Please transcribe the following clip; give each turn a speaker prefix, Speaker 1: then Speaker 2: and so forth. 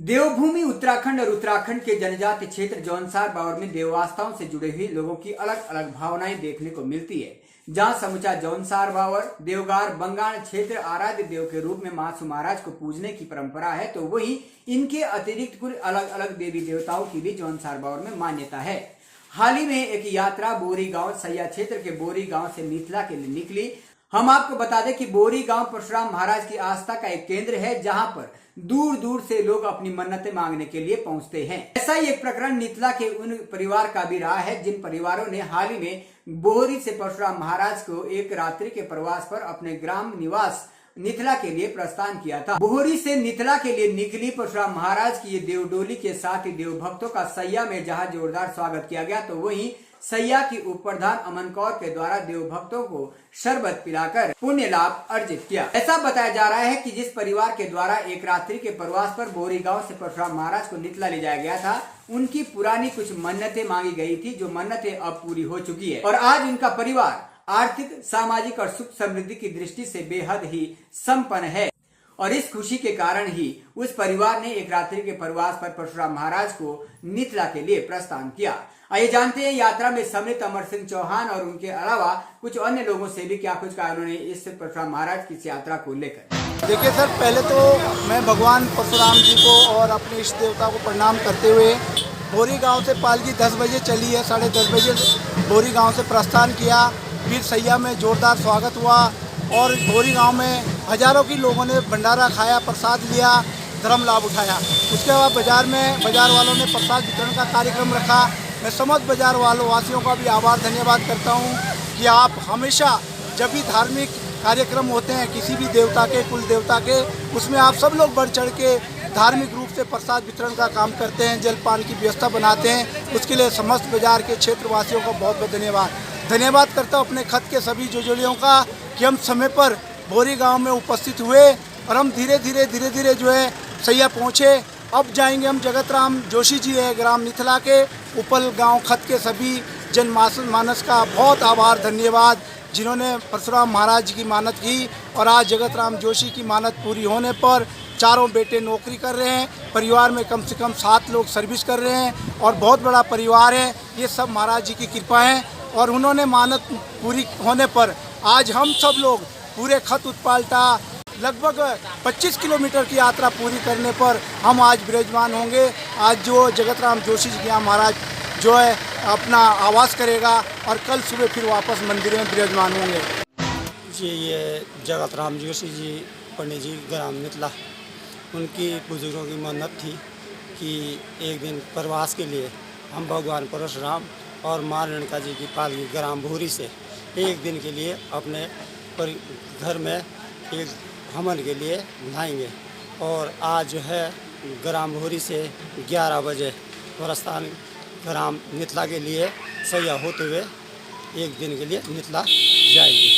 Speaker 1: देवभूमि उत्तराखंड और उत्तराखंड के जनजातीय क्षेत्र जौनसार बावर में देवास्थाओं से जुड़े हुए लोगों की अलग अलग भावनाएं देखने को मिलती है। जहां समूचा जौनसार बावर देवगार बंगाल क्षेत्र आराध्य देव के रूप में मासू महाराज को पूजने की परंपरा है, तो वहीं इनके अतिरिक्त कुछ अलग अलग देवी देवताओं की भी जौनसार बावर में मान्यता है। हाल ही में एक यात्रा बोरी गांव सैया क्षेत्र के बोरी गांव से मिथिला के लिए निकली। हम आपको बता दें कि बोरी गांव परशुराम महाराज की आस्था का एक केंद्र है, जहां पर दूर दूर से लोग अपनी मन्नतें मांगने के लिए पहुंचते हैं। ऐसा ही एक प्रकरण मिथिला के उन परिवार का भी रहा है जिन परिवारों ने हाल ही में बोहरी से परशुराम महाराज को एक रात्रि के प्रवास पर अपने ग्राम निवास मिथिला के लिए प्रस्थान किया था। बोहरी से मिथिला के लिए निकली परशुराम महाराज की ये देवडोली के साथ ही देव भक्तों का सैया में जहां जोरदार स्वागत किया गया, तो वहीं सैया की उपप्रधान अमन कौर के द्वारा देव भक्तों को शरबत पिलाकर पुण्य लाभ अर्जित किया। ऐसा बताया जा रहा है कि जिस परिवार के द्वारा एक रात्रि के प्रवास पर बोरी गांव से परशुराम महाराज को मिथिला ले जाया गया था, उनकी पुरानी कुछ मन्नतें मांगी गई थी, जो मन्नतें अब पूरी हो चुकी है और आज उनका परिवार आर्थिक, सामाजिक और सुख समृद्धि की दृष्टि से बेहद ही संपन्न है। और इस खुशी के कारण ही उस परिवार ने एक रात्रि के प्रवास पर परशुराम महाराज को मिथिला के लिए प्रस्थान किया। आइए जानते हैं यात्रा में सम्मिलित अमर सिंह चौहान और उनके अलावा कुछ अन्य लोगों से भी क्या कुछ कहा उन्होंने इस परशुराम महाराज की इस यात्रा को लेकर।
Speaker 2: देखिए सर, पहले तो मैं भगवान परशुराम जी को और अपने इष्ट देवता को प्रणाम करते हुए बोरी गांव से पालकी 10 बजे चली है, 10:30 बजे बोरी गांव से प्रस्थान किया। फिर सैया में जोरदार स्वागत हुआ और बोरी गांव में हजारों की लोगों ने भंडारा खाया, प्रसाद लिया, धर्म लाभ उठाया। उसके बाद बाजार वालों ने प्रसाद वितरण का कार्यक्रम रखा। मैं समस्त बाजार वासियों का भी आभार धन्यवाद करता हूं कि आप हमेशा जब भी धार्मिक कार्यक्रम होते हैं किसी भी देवता के, कुल देवता के, उसमें आप सब लोग बढ़ चढ़ के धार्मिक रूप से प्रसाद वितरण का काम करते हैं, जलपान की व्यवस्था बनाते हैं। उसके लिए समस्त बाजार के क्षेत्रवासियों का बहुत बहुत धन्यवाद करता हूँ अपने खत के सभी जोजोलियों का कि हम समय पर बोरी गांव में उपस्थित हुए और हम धीरे धीरे जो है सैया पहुँचे। अब जाएंगे हम जगत राम जोशी जी है ग्राम मिथिला के उपल गांव। खत के सभी जनमानस का बहुत आभार धन्यवाद जिन्होंने परशुराम महाराज जी की मानत की और आज जगत राम जोशी की मानत पूरी होने पर चारों बेटे नौकरी कर रहे हैं। परिवार में कम से कम 7 लोग सर्विस कर रहे हैं और बहुत बड़ा परिवार है। ये सब महाराज जी की कृपा है और उन्होंने मानत पूरी होने पर आज हम सब लोग पूरे खत उत्पाल्टा लगभग 25 किलोमीटर की यात्रा पूरी करने पर हम आज विराजमान होंगे। आज जो जगत राम जोशी जी यहाँ महाराज जो है अपना आवास करेगा और कल सुबह फिर वापस मंदिर में विराजमान होंगे।
Speaker 3: जी, ये जगत राम जोशी जी पंडित जी ग्राम मिथिला, उनकी बुजुर्गों की मन्नत थी कि एक दिन प्रवास के लिए हम भगवान परशुराम और माँ रेणुका जी की पालकी ग्राम बोहरी से एक दिन के लिए अपने घर में एक हमन के लिए बनाएंगे। और आज जो है ग्राम बोहरी से 11 बजे प्रस्थान ग्राम मिथिला के लिए सैया होते हुए एक दिन के लिए मिथिला जाएंगे।